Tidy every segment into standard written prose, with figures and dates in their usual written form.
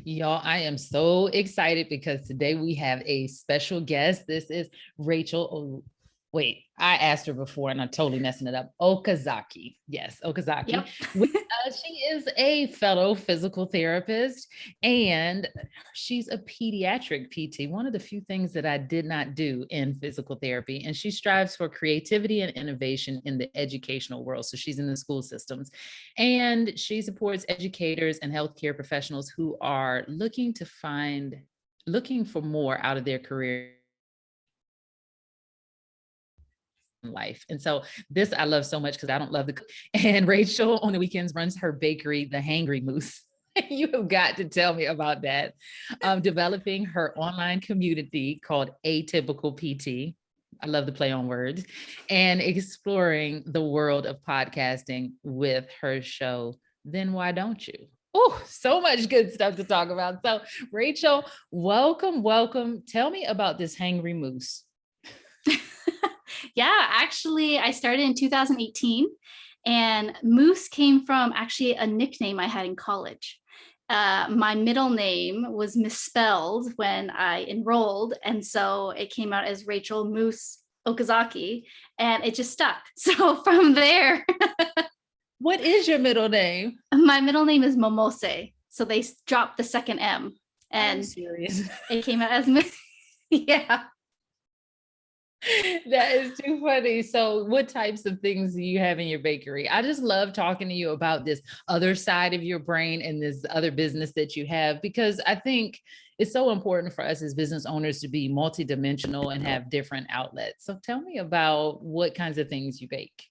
Y'all, I am so excited because today we have a special guest. This is Rachel. Wait, I asked her before and I'm totally messing it up. Okazaki. Yes, Okazaki. Yep. She is a fellow physical therapist and she's a pediatric PT, one of the few things that I did not do in physical therapy. And she strives for creativity and innovation in the educational world. So she's in the school systems. And she supports educators and healthcare professionals who are looking for more out of their career life. And so this I love so much because I don't love the cook. And Rachel on the weekends runs her bakery, the Hangry Moose. You have got to tell me about that. Developing her online community called Atypical PT. I love the play on words, and exploring the world of podcasting with her show, Then Why Don't You? Oh, so much good stuff to talk about. So, Rachel, welcome, welcome. Tell me about this Hangry Moose. Yeah, actually, I started in 2018, and Moose came from actually a nickname I had in college. My middle name was misspelled when I enrolled, and so it came out as Rachel Moose Okazaki, and it just stuck. So from there, What is your middle name? my middle name is Momose. So they dropped the second M, I'm and serious. it came out as Moose. Yeah. That is too funny. So, what types of things do you have in your bakery? I just love talking to you about this other side of your brain and this other business that you have, because I think it's so important for us as business owners to be multidimensional and have different outlets. So, tell me about what kinds of things you bake.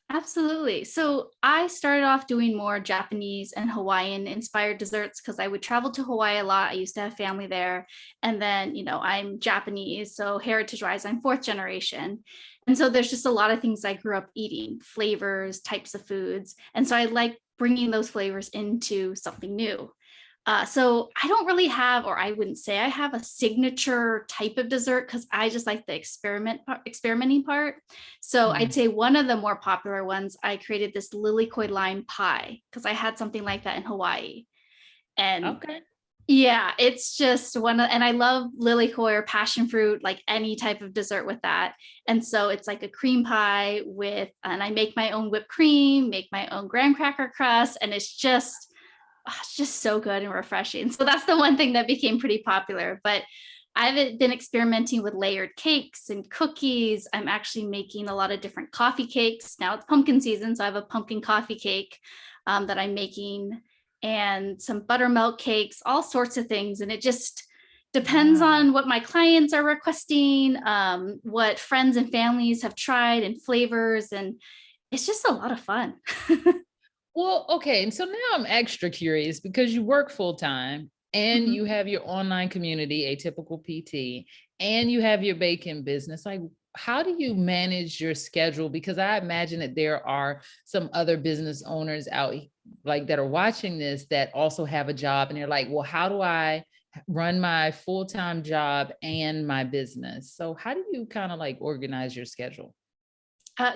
Absolutely. So I started off doing more Japanese and Hawaiian inspired desserts because I would travel to Hawaii a lot. I used to have family there. And then, I'm Japanese. So heritage wise, I'm fourth generation. And so there's just a lot of things I grew up eating, flavors, types of foods. And so I like bringing those flavors into something new. So I don't really have, or I wouldn't say I have a signature type of dessert because I just like the experimenting part. So I'd Mm. say one of the more popular ones, I created this lilikoi lime pie because I had something like that in Hawaii. And Okay. yeah, it's just and I love lilikoi or passion fruit, like any type of dessert with that. And so it's like a cream pie and I make my own whipped cream, make my own graham cracker crust, and it's just so good and refreshing. So that's the one thing that became pretty popular. But I've been experimenting with layered cakes and cookies. I'm actually making a lot of different coffee cakes. Now it's pumpkin season, so I have a pumpkin coffee cake that I'm making, and some buttermilk cakes, all sorts of things. And it just depends Wow. on what my clients are requesting, what friends and families have tried, and flavors. And it's just a lot of fun. Well, okay. And so now I'm extra curious because you work full time and Mhm. you have your online community, Atypical PT, and you have your baking business. Like, how do you manage your schedule? Because I imagine that there are some other business owners out like that are watching this that also have a job and they're like, well, how do I run my full-time job and my business? So how do you kind of like organize your schedule?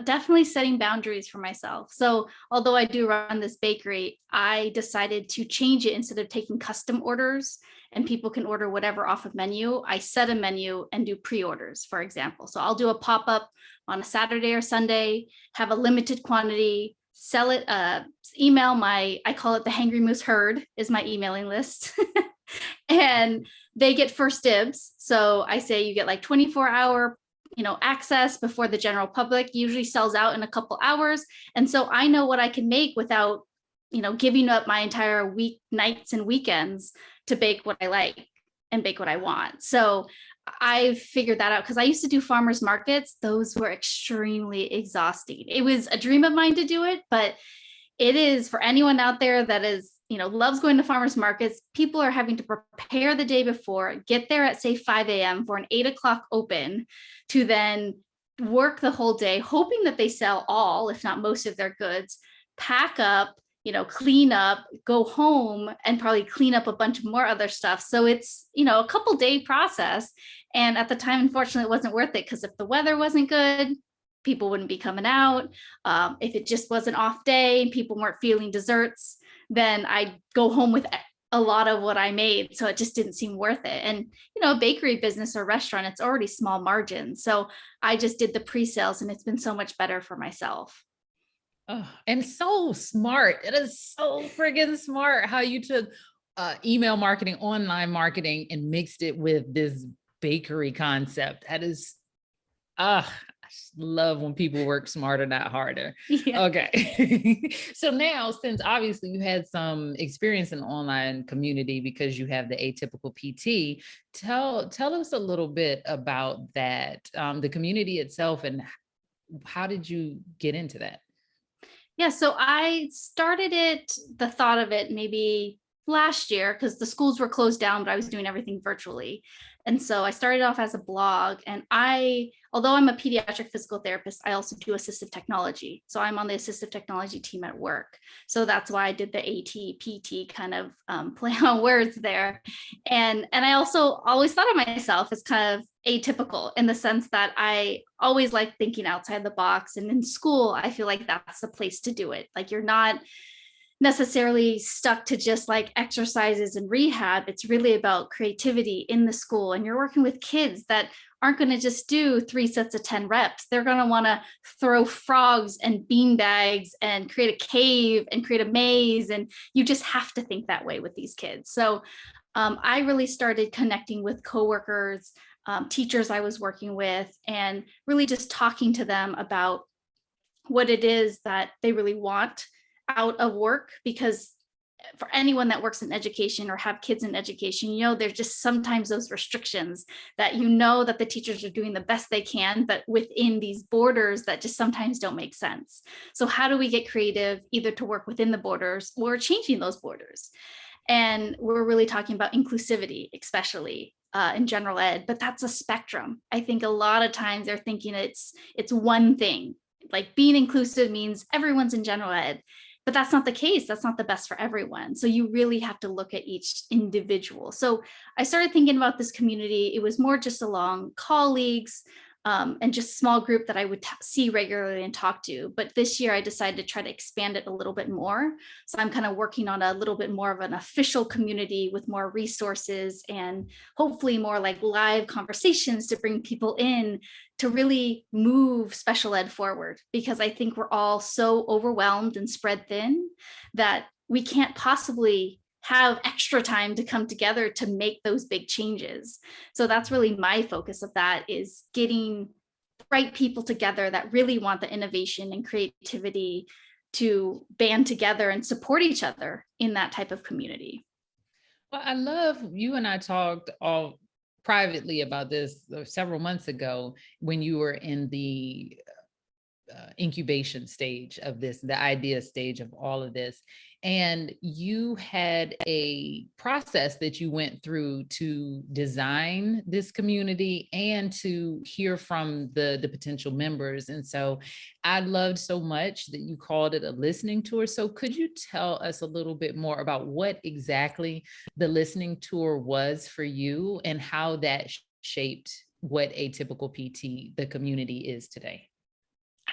Definitely setting boundaries for myself. So, although I do run this bakery, I decided to change it instead of taking custom orders and people can order whatever off of menu. I set a menu and do pre orders, for example. So, I'll do a pop up on a Saturday or Sunday, have a limited quantity, sell it, I call it the Hangry Moose Herd, is my emailing list. And they get first dibs. So I say you get like 24-hour access before the general public. Usually sells out in a couple hours, and so I know what I can make without giving up my entire week nights and weekends to bake what I like and bake what I want. So I've figured that out because I used to do farmers markets. Those were extremely exhausting. It was a dream of mine to do it, but it is for anyone out there that is loves going to farmers markets. People are having to prepare the day before, get there at say 5 a.m. for an 8 o'clock open, to then work the whole day hoping that they sell all if not most of their goods, pack up, clean up, go home, and probably clean up a bunch of more other stuff. So it's a couple day process, and at the time unfortunately it wasn't worth it because if the weather wasn't good, people wouldn't be coming out. If it just was an off day and people weren't feeling desserts, then I'd go home with a lot of what I made. So it just didn't seem worth it. And, a bakery business or restaurant, it's already small margins. So I just did the pre-sales and it's been so much better for myself. Oh, and so smart. It is so friggin' smart how you took email marketing, online marketing, and mixed it with this bakery concept. That is, I just love when people work smarter, not harder. Yeah. Okay. So now, since obviously you had some experience in the online community because you have the atypical PT, tell us a little bit about that, the community itself, and how did you get into that? Yeah, so I started the thought of it maybe last year because the schools were closed down, but I was doing everything virtually. And so I started off as a blog. And although I'm a pediatric physical therapist, I also do assistive technology. So I'm on the assistive technology team at work. So that's why I did the AT-PT kind of play on words there. And I also always thought of myself as kind of atypical in the sense that I always like thinking outside the box. And in school, I feel like that's the place to do it. Like you're not necessarily stuck to just like exercises and rehab. It's really about creativity in the school. And you're working with kids that aren't going to just do 3 sets of 10 reps. They're going to want to throw frogs and bean bags and create a cave and create a maze. And you just have to think that way with these kids. So I really started connecting with coworkers, teachers I was working with, and really just talking to them about what it is that they really want out of work. Because for anyone that works in education or have kids in education, there's just sometimes those restrictions that that the teachers are doing the best they can, but within these borders that just sometimes don't make sense. So how do we get creative either to work within the borders or changing those borders? And we're really talking about inclusivity, especially in general ed, but that's a spectrum. I think a lot of times they're thinking it's one thing, like being inclusive means everyone's in general ed, but that's not the case. That's not the best for everyone. So you really have to look at each individual. So I started thinking about this community. It was more just along colleagues, and just small group that I would see regularly and talk to. But this year I decided to try to expand it a little bit more. So I'm kind of working on a little bit more of an official community with more resources and hopefully more like live conversations to bring people in to really move special ed forward. Because I think we're all so overwhelmed and spread thin that we can't possibly have extra time to come together to make those big changes. So that's really my focus of that, is getting the right people together that really want the innovation and creativity to band together and support each other in that type of community. Well, I love, you and I talked all privately about this several months ago when you were in the incubation stage of this, the idea stage of all of this. And you had a process that you went through to design this community and to hear from the potential members. And so I loved so much that you called it a listening tour. So could you tell us a little bit more about what exactly the listening tour was for you and how that shaped what Atypical PT, the community, is today?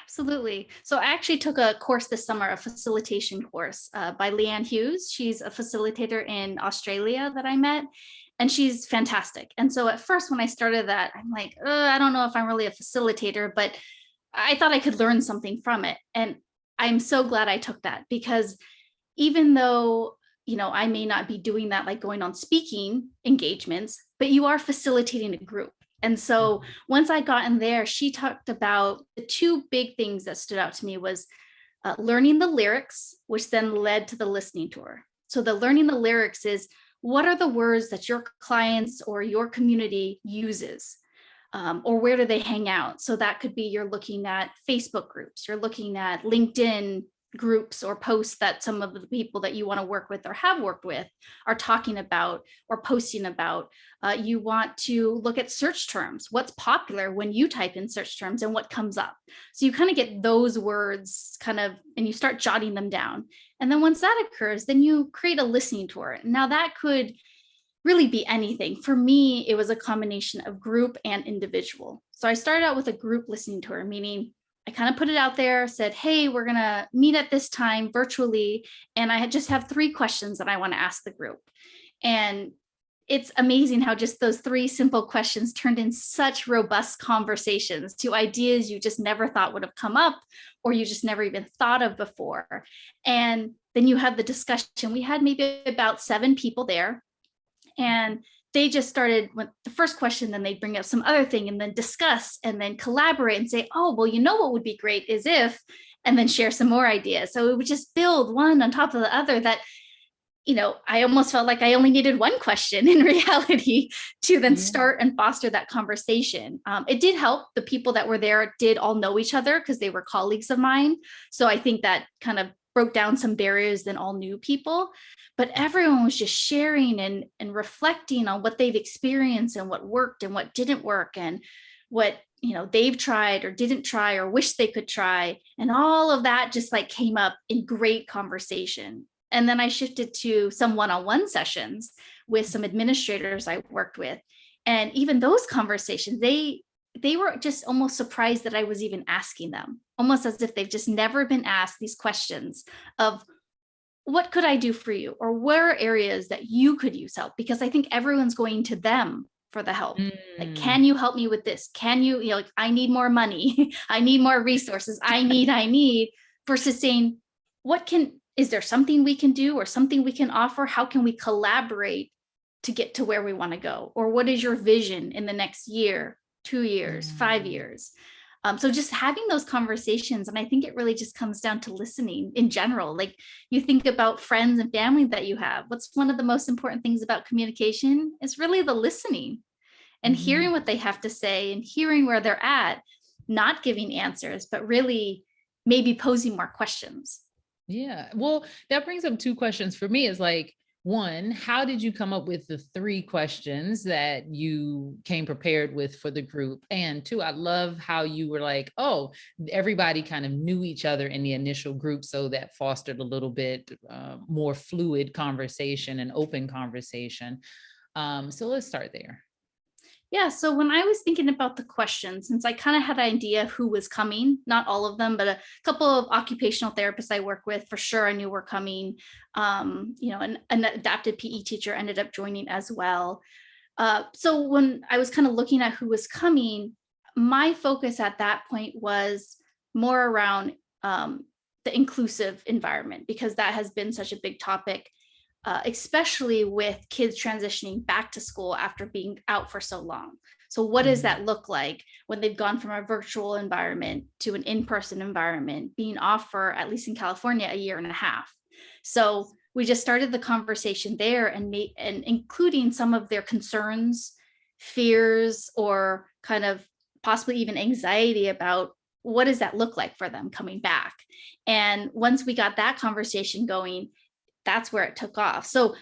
Absolutely. So I actually took a course this summer, a facilitation course by Leanne Hughes. She's a facilitator in Australia that I met, and she's fantastic. And so at first, when I started that, I'm like, I don't know if I'm really a facilitator, but I thought I could learn something from it. And I'm so glad I took that, because even though, I may not be doing that, like going on speaking engagements, but you are facilitating a group. And so once I got in there, she talked about the two big things that stood out to me was learning the lyrics, which then led to the listening tour. So the learning the lyrics is, what are the words that your clients or your community uses? Or where do they hang out? So that could be, you're looking at Facebook groups, you're looking at LinkedIn groups or posts that some of the people that you want to work with or have worked with are talking about or posting about. You want to look at search terms. What's popular when you type in search terms and what comes up? So you kind of get those words and you start jotting them down. And then once that occurs, then you create a listening tour. Now that could really be anything. For me, it was a combination of group and individual. So I started out with a group listening tour, meaning I kind of put it out there, said, hey, we're going to meet at this time virtually. And I just have 3 questions that I want to ask the group. And it's amazing how just those 3 simple questions turned in such robust conversations to ideas you just never thought would have come up, or you just never even thought of before. And then you have the discussion. We had maybe about 7 people there, and they just started with the first question, then they'd bring up some other thing and then discuss and then collaborate and say, oh, well, you know what would be great is if, and then share some more ideas. So it would just build one on top of the other that, I almost felt like I only needed one question in reality to then start and foster that conversation. It did help. The people that were there did all know each other because they were colleagues of mine. So I think that kind of broke down some barriers than all new people, but everyone was just sharing and reflecting on what they've experienced and what worked and what didn't work and what they've tried or didn't try or wish they could try. And all of that just like came up in great conversation. And then I shifted to some one-on-one sessions with some administrators I worked with. And even those conversations, they were just almost surprised that I was even asking them, almost as if they've just never been asked these questions of what could I do for you? Or where are areas that you could use help? Because I think everyone's going to them for the help. Like, can you help me with this? Can you, like, I need more money. I need more resources. I need, versus saying, is there something we can do or something we can offer? How can we collaborate to get to where we want to go? Or what is your vision in the next year, 2 years, 5 years? So just having those conversations. And I think it really just comes down to listening in general. Like, you think about friends and family that you have. What's one of the most important things about communication is really the listening and hearing what they have to say and hearing where they're at, not giving answers, but really maybe posing more questions. Yeah. Well, that brings up 2 questions for me. Is like, 1, how did you come up with the 3 questions that you came prepared with for the group? And 2, I love how you were like, oh, everybody kind of knew each other in the initial group. So that fostered a little bit more fluid conversation and open conversation. So let's start there. Yeah, so when I was thinking about the questions, since I kind of had an idea who was coming, not all of them, but a couple of occupational therapists I work with for sure I knew were coming. An adapted PE teacher ended up joining as well. So when I was kind of looking at who was coming, my focus at that point was more around the inclusive environment, because that has been such a big topic. Especially with kids transitioning back to school after being out for so long. So what does that look like when they've gone from a virtual environment to an in-person environment, being off for, at least in California, 1.5 years? So we just started the conversation there and including some of their concerns, fears, or kind of possibly even anxiety about what does that look like for them coming back. And once we got that conversation going, that's where it took off. So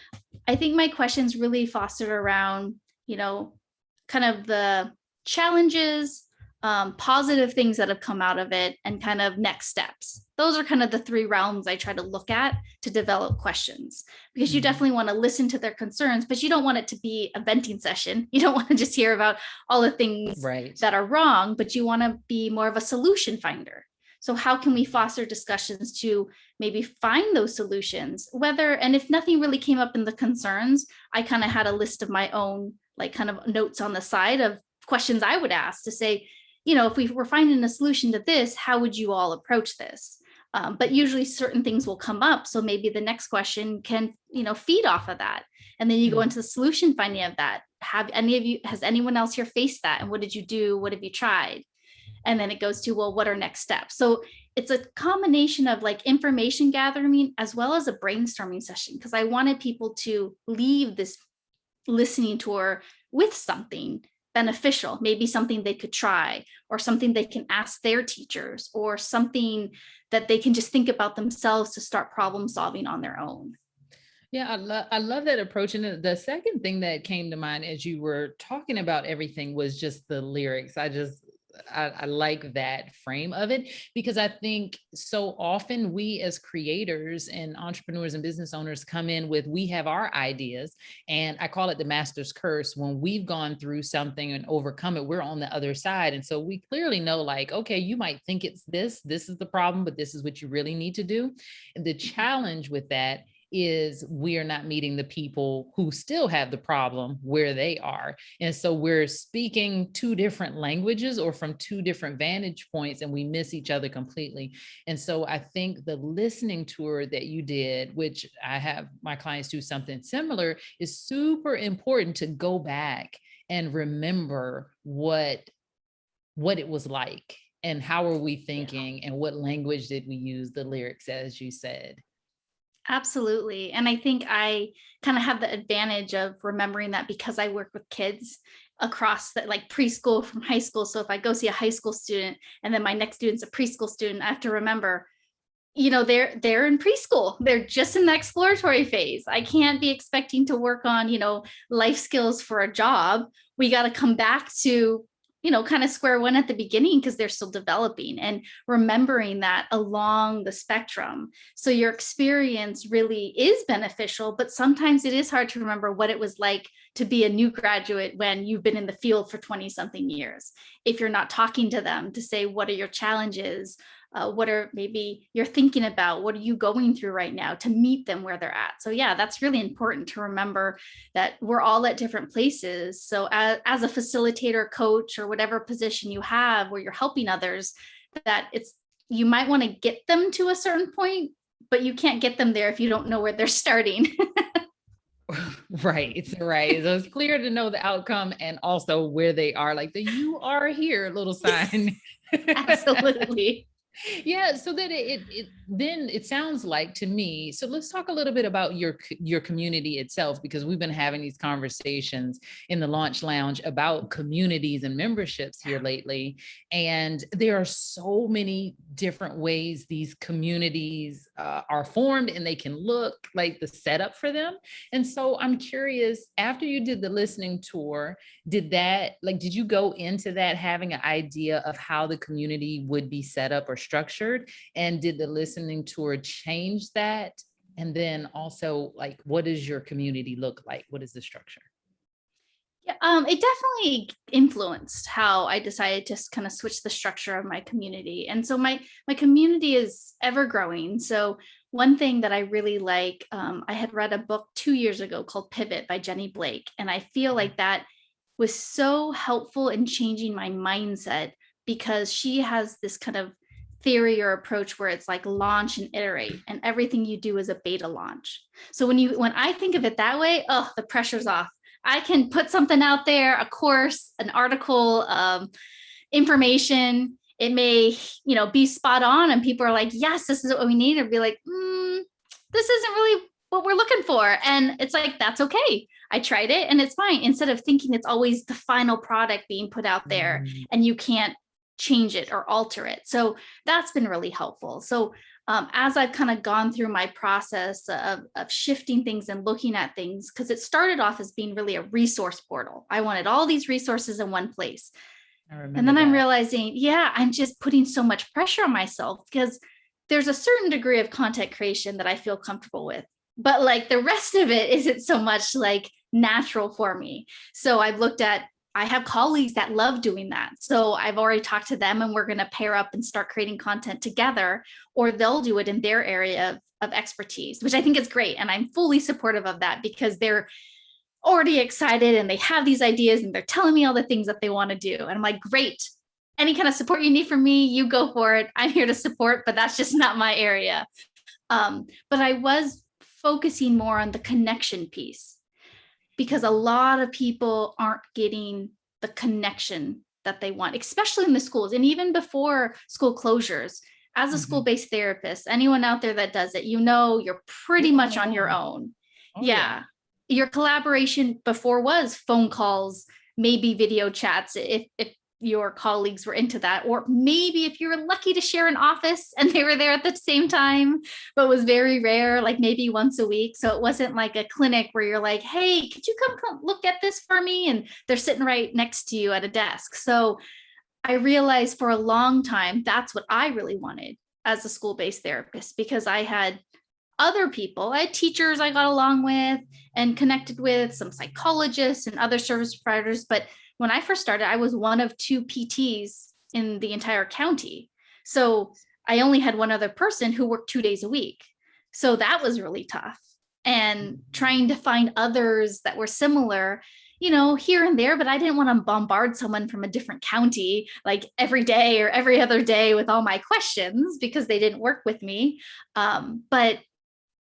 I think my questions really fostered around, kind of the challenges, positive things that have come out of it, and kind of next steps. Those are kind of the 3 realms I try to look at to develop questions, because you definitely want to listen to their concerns, but you don't want it to be a venting session. You don't want to just hear about all the things that are wrong, but you want to be more of a solution finder. So how can we foster discussions to maybe find those solutions, and if nothing really came up in the concerns, I kind of had a list of my own, like, kind of notes on the side of questions I would ask to say, if we were finding a solution to this, how would you all approach this? But usually certain things will come up. So maybe the next question can, feed off of that. And then you go into the solution finding of that. Has anyone else here faced that? And what did you do? What have you tried? And then it goes to, well, what are next steps? So it's a combination of like information gathering as well as a brainstorming session, because I wanted people to leave this listening tour with something beneficial, maybe something they could try, or something they can ask their teachers, or something that they can just think about themselves to start problem solving on their own. Yeah, I love that approach. And the second thing that came to mind as you were talking about everything was just the lyrics. I like that frame of it, because I think so often we as creators and entrepreneurs and business owners come in with, we have our ideas, and I call it the master's curse. When we've gone through something and overcome it, we're on the other side. And so we clearly know, like, okay, you might think it's this is the problem, but this is what you really need to do. And the challenge with that is we are not meeting the people who still have the problem where they are. And so we're speaking two different languages or from two different vantage points, and we miss each other completely. And so I think the listening tour that you did, which I have my clients do something similar, is super important to go back and remember what it was like and how are we thinking and what language did we use, the lyrics, as you said. Absolutely. And I think I kind of have the advantage of remembering that because I work with kids across the, like preschool from high school. So if I go see a high school student and then my next student's a preschool student, I have to remember, they're in preschool. They're just in the exploratory phase. I can't be expecting to work on, life skills for a job. We got to come back to kind of square one at the beginning because they're still developing, and remembering that along the spectrum. So your experience really is beneficial, but sometimes it is hard to remember what it was like to be a new graduate when you've been in the field for 20 something years. If you're not talking to them to say, what are your challenges? What are maybe you're thinking about? What are you going through right now, to meet them where they're at? So yeah, that's really important to remember that we're all at different places. So as a facilitator, coach, or whatever position you have where you're helping others, that you might want to get them to a certain point, but you can't get them there if you don't know where they're starting. Right. So it's clear to know the outcome and also where they are, like the "you are here" little sign. Absolutely. Yeah, so that then it sounds like to me. So let's talk a little bit about your community itself, because we've been having these conversations in the Launch Lounge about communities and memberships here lately, and there are so many different ways these communities are formed, and they can look like the setup for them. And so I'm curious, after you did the listening tour, did you go into that having an idea of how the community would be set up or structured? And did the listening tour change that? And then also, like, what does your community look like? What is the structure? Yeah, it definitely influenced how I decided to kind of switch the structure of my community. And so my community is ever growing. So one thing that I really like, I had read a book 2 years ago called Pivot by Jenny Blake. And I feel like that was so helpful in changing my mindset, because she has this kind of theory or approach where it's like launch and iterate, and everything you do is a beta launch. So when I think of it that way, oh, the pressure's off. I can put something out there, a course, an article, information. It may, be spot on, and people are like, yes, this is what we need. Or be like, this isn't really what we're looking for. And it's like, that's okay. I tried it and it's fine. Instead of thinking it's always the final product being put out there and you can't change it or alter it. So that's been really helpful. So as I've kind of gone through my process of shifting things and looking at things, because it started off as being really a resource portal. I wanted all these resources in one place. And then I'm realizing, I'm just putting so much pressure on myself, because there's a certain degree of content creation that I feel comfortable with. But like the rest of it isn't so much like natural for me. So I've looked at, I have colleagues that love doing that. So I've already talked to them, and we're going to pair up and start creating content together, or they'll do it in their area of expertise, which I think is great. And I'm fully supportive of that, because they're already excited and they have these ideas and they're telling me all the things that they want to do. And I'm like, great. Any kind of support you need from me, you go for it. I'm here to support, but that's just not my area. But I was focusing more on the connection piece, because a lot of people aren't getting the connection that they want, especially in the schools. And even before school closures, as a school-based therapist, anyone out there that does it, you're pretty much on your own. Yeah. Your collaboration before was phone calls, maybe video chats, if your colleagues were into that, or maybe if you were lucky to share an office and they were there at the same time, but it was very rare, like maybe once a week. So it wasn't like a clinic where you're like, hey, could you come look at this for me? And they're sitting right next to you at a desk. So I realized for a long time, that's what I really wanted as a school-based therapist, because I had other people, I had teachers I got along with and connected with, some psychologists and other service providers. But when I first started, I was one of two PTs in the entire county. So I only had one other person who worked 2 days a week. So that was really tough. And trying to find others that were similar, here and there, but I didn't want to bombard someone from a different county like every day or every other day with all my questions because they didn't work with me. But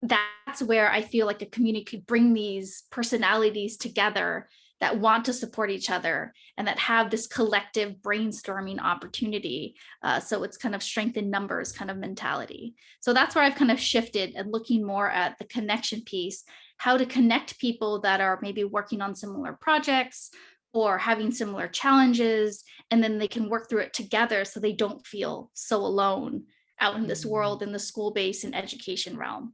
that's where I feel like a community could bring these personalities together that want to support each other and that have this collective brainstorming opportunity. So it's kind of strength in numbers kind of mentality. So that's where I've kind of shifted and looking more at the connection piece, how to connect people that are maybe working on similar projects or having similar challenges, and then they can work through it together so they don't feel so alone out in this world in the school-based and education realm.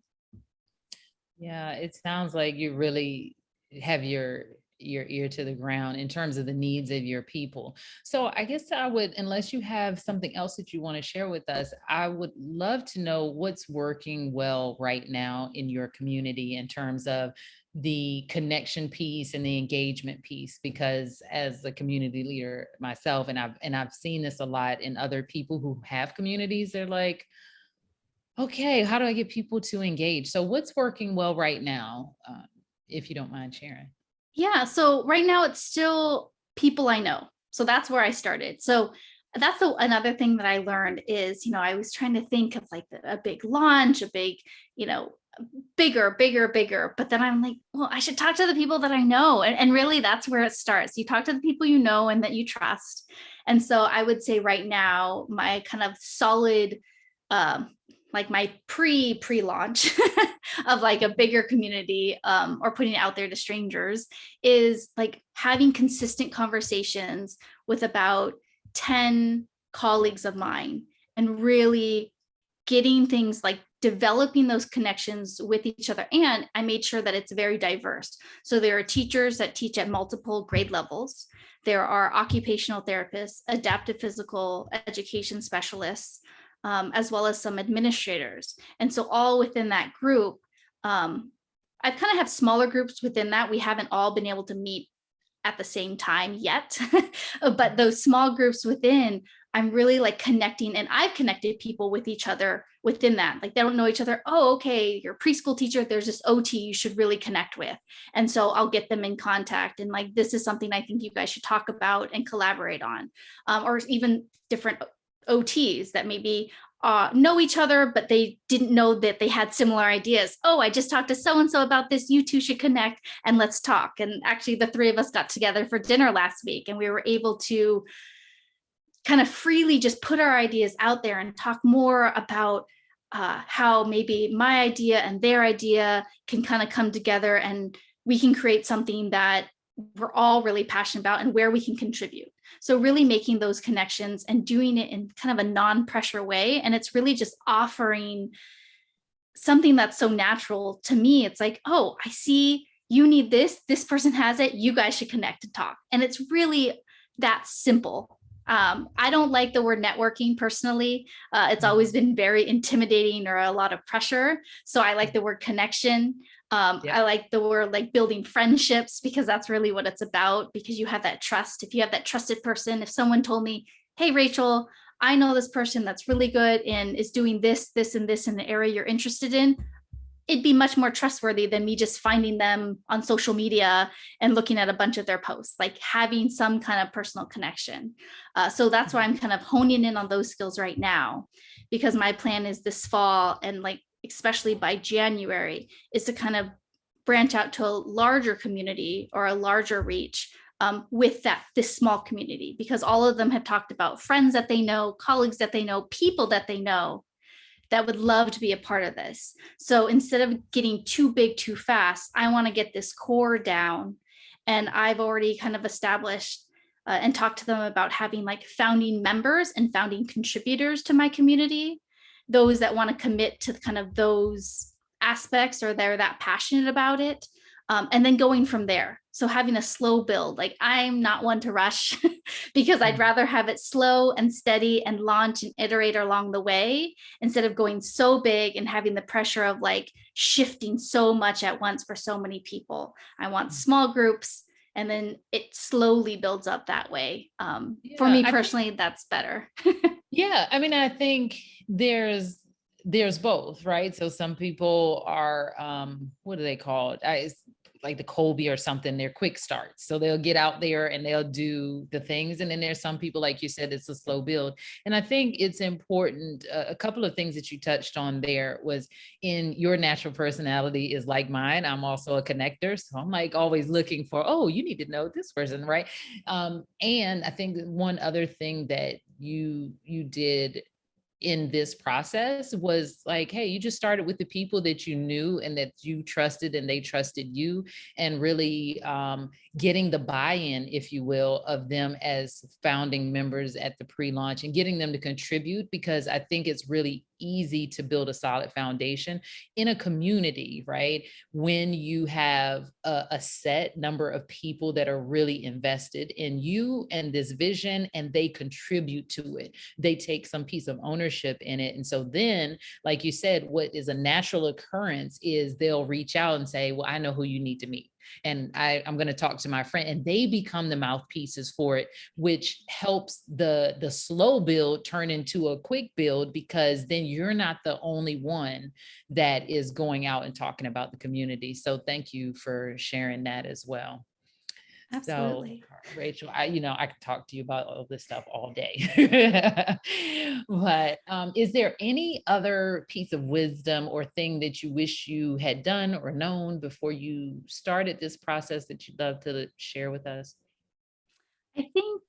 Yeah, it sounds like you really have your ear to the ground in terms of the needs of your people. So I guess I would, unless you have something else that you want to share with us, I would love to know what's working well right now in your community in terms of the connection piece and the engagement piece, because as a community leader myself, and I've seen this a lot in other people who have communities, they're like, okay, how do I get people to engage? So what's working well right now, if you don't mind sharing? Yeah. So right now it's still people I know. So that's where I started. So that's another thing that I learned is, I was trying to think of like a big launch, a big, bigger. But then I'm like, well, I should talk to the people that I know. And really that's where it starts. You talk to the people you know and that you trust. And so I would say right now, my kind of solid, like my pre-launch of like a bigger community, or putting it out there to strangers, is like having consistent conversations with about 10 colleagues of mine and really getting things like developing those connections with each other. And I made sure that it's very diverse. So there are teachers that teach at multiple grade levels. There are occupational therapists, adaptive physical education specialists, as well as some administrators. And so all within that group, I kind of have smaller groups within that. We haven't all been able to meet at the same time yet, but those small groups within, I'm really like connecting, and I've connected people with each other within that. Like they don't know each other. Oh, okay, you're a preschool teacher. There's this OT you should really connect with. And so I'll get them in contact. And like, this is something I think you guys should talk about and collaborate on, or even different OTs that maybe know each other, but they didn't know that they had similar ideas. Oh, I just talked to so-and-so about this. You two should connect and let's talk. And actually the three of us got together for dinner last week and we were able to kind of freely just put our ideas out there and talk more about how maybe my idea and their idea can kind of come together and we can create something that we're all really passionate about and where we can contribute. So really making those connections and doing it in kind of a non-pressure way. And it's really just offering something that's so natural to me. It's like, oh, I see you need this person has it, you guys should connect and talk. And it's really that simple. I don't like the word networking personally. It's always been very intimidating or a lot of pressure. So I like the word connection. I like the word like building friendships, because that's really what it's about, because you have that trust. If you have that trusted person, if someone told me, hey, Rachel, I know this person that's really good and is doing this, this, and this in the area you're interested in, it'd be much more trustworthy than me just finding them on social media and looking at a bunch of their posts, like having some kind of personal connection. So that's why I'm kind of honing in on those skills right now, because my plan is this fall, and like, especially by January, is to kind of branch out to a larger community or a larger reach with this small community, because all of them have talked about friends that they know, colleagues that they know, people that they know that would love to be a part of this. So instead of getting too big too fast, I want to get this core down. And I've already kind of established and talked to them about having like founding members and founding contributors to my community, those that want to commit to kind of those aspects or they're that passionate about it. and then going from there. So having a slow build, like I'm not one to rush because I'd rather have it slow and steady and launch and iterate along the way instead of going so big and having the pressure of like shifting so much at once for so many people. I want small groups, and then it slowly builds up that way. For me personally, that's better. Yeah, I mean, I think there's both, right? So some people are what do they call it? It's like the Colby or something, they're quick starts. So they'll get out there and they'll do the things. And then there's some people, like you said, it's a slow build. And I think it's important. A couple of things that you touched on there was, in your natural personality is like mine. I'm also a connector. So I'm like always looking for, oh, you need to know this person, right? And I think one other thing that you did in this process was like, hey, you just started with the people that you knew and that you trusted and they trusted you, and really getting the buy-in, if you will, of them as founding members at the pre-launch and getting them to contribute, because I think it's really easy to build a solid foundation in a community, right? When you have a set number of people that are really invested in you and this vision, and they contribute to it. They take some piece of ownership in it. And so then, like you said, what is a natural occurrence is they'll reach out and say, well, I know who you need to meet, and I'm going to talk to my friend, and they become the mouthpieces for it, which helps the slow build turn into a quick build, because then you're not the only one that is going out and talking about the community. So thank you for sharing that as well. Absolutely. So, Rachel, I could talk to you about all this stuff all day. But is there any other piece of wisdom or thing that you wish you had done or known before you started this process that you'd love to share with us? I think,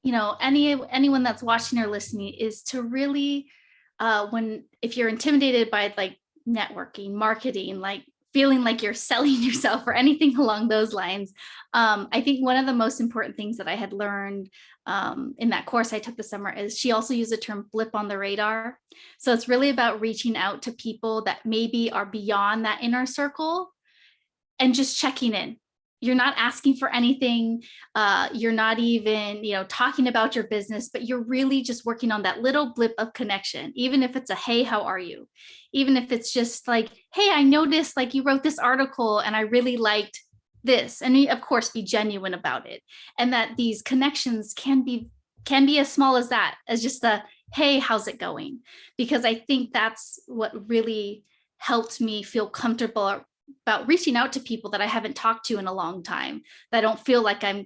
anyone that's watching or listening is to really, if you're intimidated by like networking, marketing, like feeling like you're selling yourself or anything along those lines, I think one of the most important things that I had learned in that course I took this summer is she also used the term blip on the radar. So it's really about reaching out to people that maybe are beyond that inner circle and just checking in. You're not asking for anything. You're not even, talking about your business, but you're really just working on that little blip of connection. Even if it's a, hey, how are you? Even if it's just like, hey, I noticed like you wrote this article and I really liked this. And of course, be genuine about it. And that these connections can be as small as that, as just the, hey, how's it going? Because I think that's what really helped me feel comfortable about reaching out to people that I haven't talked to in a long time, that I don't feel like I'm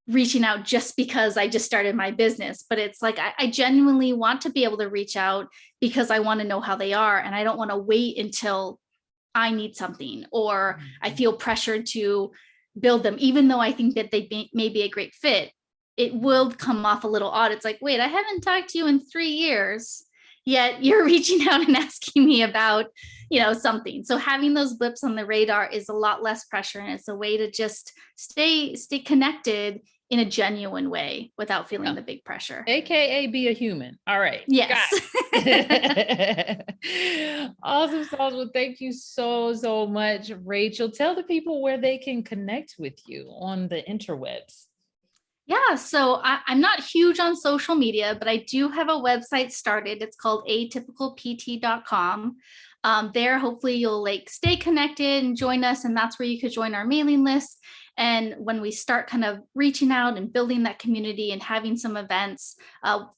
reaching out just because I just started my business, but it's like I genuinely want to be able to reach out because I want to know how they are, and I don't want to wait until I need something or I feel pressured to build them, even though I think that they may be a great fit. It will come off a little odd. It's like, wait, I haven't talked to you in 3 years, yet you're reaching out and asking me about, something. So having those blips on the radar is a lot less pressure, and it's a way to just stay connected in a genuine way without feeling the big pressure. AKA be a human. All right. Yes. Awesome sauce. Well, thank you so much, Rachel. Tell the people where they can connect with you on the interwebs. Yeah, so I'm not huge on social media, but I do have a website started. It's called atypicalpt.com. There, hopefully you'll like stay connected and join us. And that's where you could join our mailing list. And when we start kind of reaching out and building that community and having some events,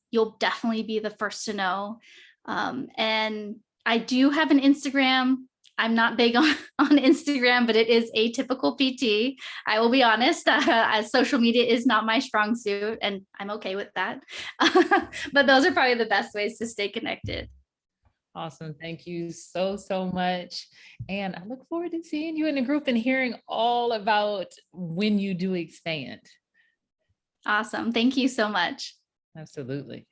you'll definitely be the first to know. And I do have an Instagram. I'm not big on Instagram, but it is Atypical PT. I will be honest, as social media is not my strong suit, and I'm okay with that. But those are probably the best ways to stay connected. Awesome. Thank you so much. And I look forward to seeing you in the group and hearing all about when you do expand. Awesome. Thank you so much. Absolutely.